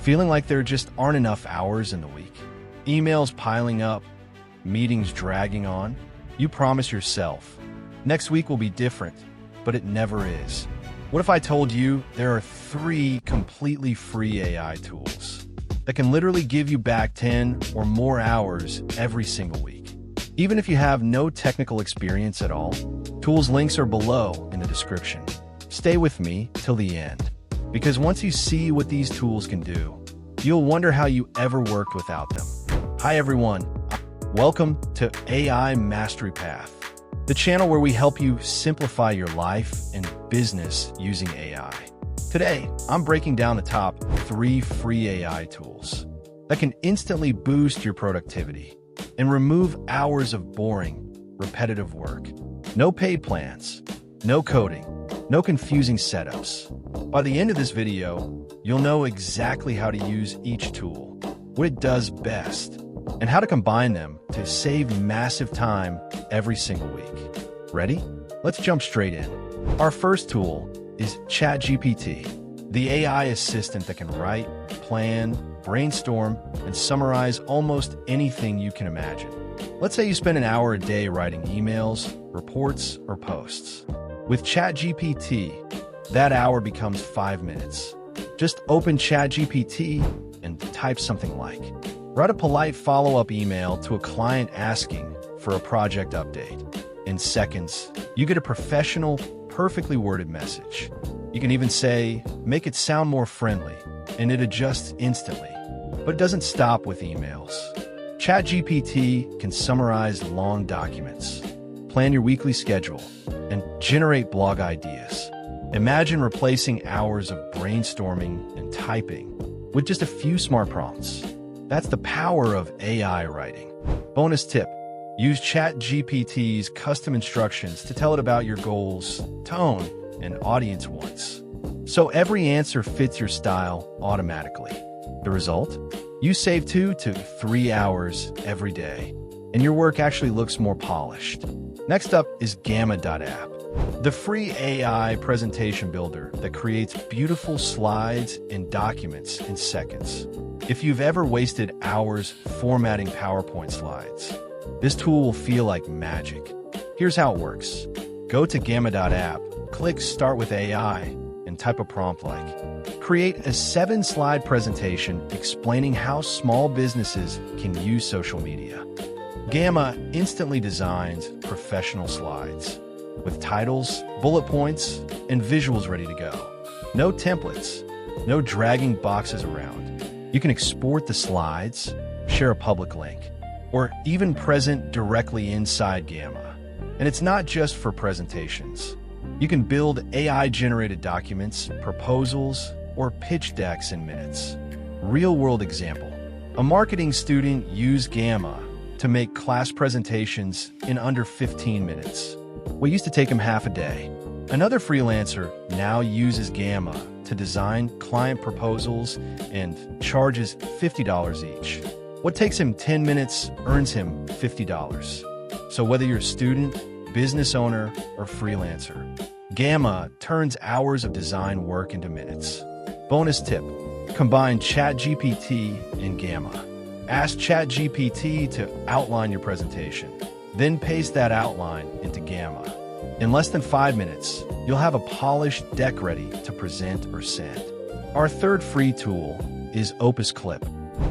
Feeling like there just aren't enough hours in the week? Emails piling up, meetings dragging on? You promise yourself, next week will be different, but it never is. What if I told you there are 3 completely free AI tools that can literally give you back 10 or more hours every single week? Even if you have no technical experience at all, tools links are below in the description. Stay with me till the end, because once you see what these tools can do, you'll wonder how you ever worked without them. Hi everyone, welcome to AI Mastery Path, the channel where we help you simplify your life and business using AI. Today, I'm breaking down the top 3 free AI tools that can instantly boost your productivity and remove hours of boring, repetitive work. No paid plans, no coding, no confusing setups. By the end of this video, you'll know exactly how to use each tool, what it does best, and how to combine them to save massive time every single week. Ready? Let's jump straight in. Our first tool is ChatGPT, the AI assistant that can write, plan, brainstorm, and summarize almost anything you can imagine. Let's say you spend an hour a day writing emails, reports, or posts. With ChatGPT, that hour becomes 5 minutes. Just open ChatGPT and type something like, write a polite follow-up email to a client asking for a project update. In seconds, you get a professional, perfectly worded message. You can even say, make it sound more friendly, and it adjusts instantly. But it doesn't stop with emails. ChatGPT can summarize long documents, plan your weekly schedule, and generate blog ideas. Imagine replacing hours of brainstorming and typing with just a few smart prompts. That's the power of AI writing. Bonus tip, use ChatGPT's custom instructions to tell it about your goals, tone, and audience wants, so every answer fits your style automatically. The result? You save 2 to 3 hours every day, and your work actually looks more polished. Next up is Gamma.app, the free AI presentation builder that creates beautiful slides and documents in seconds. If you've ever wasted hours formatting PowerPoint slides, this tool will feel like magic. Here's how it works. Go to Gamma.app, click Start with AI, and type a prompt like, create a 7-slide presentation explaining how small businesses can use social media. Gamma instantly designs professional slides with titles, bullet points, and visuals ready to go. No templates, no dragging boxes around. You can export the slides, share a public link, or even present directly inside Gamma. And it's not just for presentations. You can build AI-generated documents, proposals, or pitch decks in minutes. Real-world example. A marketing student used Gamma to make class presentations in under 15 minutes. What used to take him half a day. Another freelancer now uses Gamma to design client proposals and charges $50 each. What takes him 10 minutes earns him $50. So whether you're a student, business owner, or freelancer, Gamma turns hours of design work into minutes. Bonus tip, combine ChatGPT and Gamma. Ask ChatGPT to outline your presentation, then paste that outline into Gamma. In less than 5 minutes, you'll have a polished deck ready to present or send. Our third free tool is OpusClip,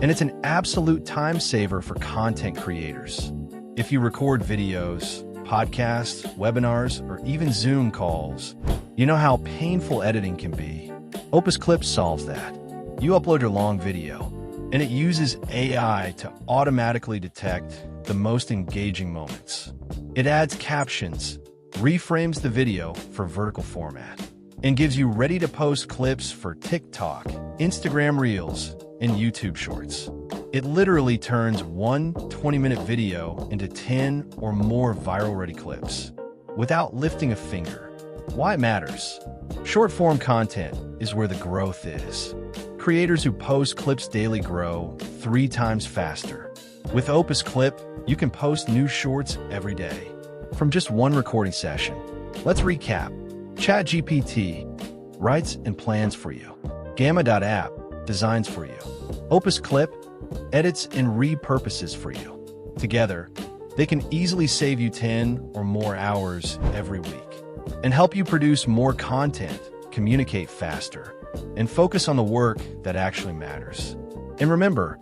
and it's an absolute time saver for content creators. If you record videos, podcasts, webinars, or even Zoom calls, you know how painful editing can be. OpusClip solves that. You upload your long video, and it uses AI to automatically detect the most engaging moments. It adds captions, reframes the video for vertical format, and gives you ready-to-post clips for TikTok, Instagram Reels, and YouTube Shorts. It literally turns one 20-minute video into 10 or more viral-ready clips without lifting a finger. Why it matters? Short-form content is where the growth is. Creators who post clips daily grow 3 times faster. With OpusClip, you can post new shorts every day from just one recording session. Let's recap. ChatGPT writes and plans for you. Gamma.app designs for you. OpusClip edits and repurposes for you. Together, they can easily save you 10 or more hours every week and help you produce more content, communicate faster, and focus on the work that actually matters. And remember,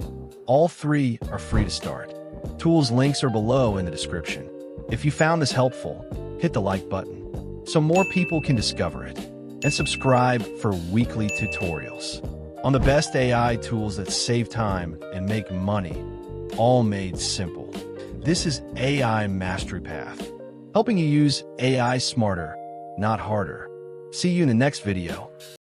all three are free to start. Tools links are below in the description. If you found this helpful, hit the like button so more people can discover it, and subscribe for weekly tutorials on the best AI tools that save time and make money, all made simple. This is AI Mastery Path, helping you use AI smarter, not harder. See you in the next video.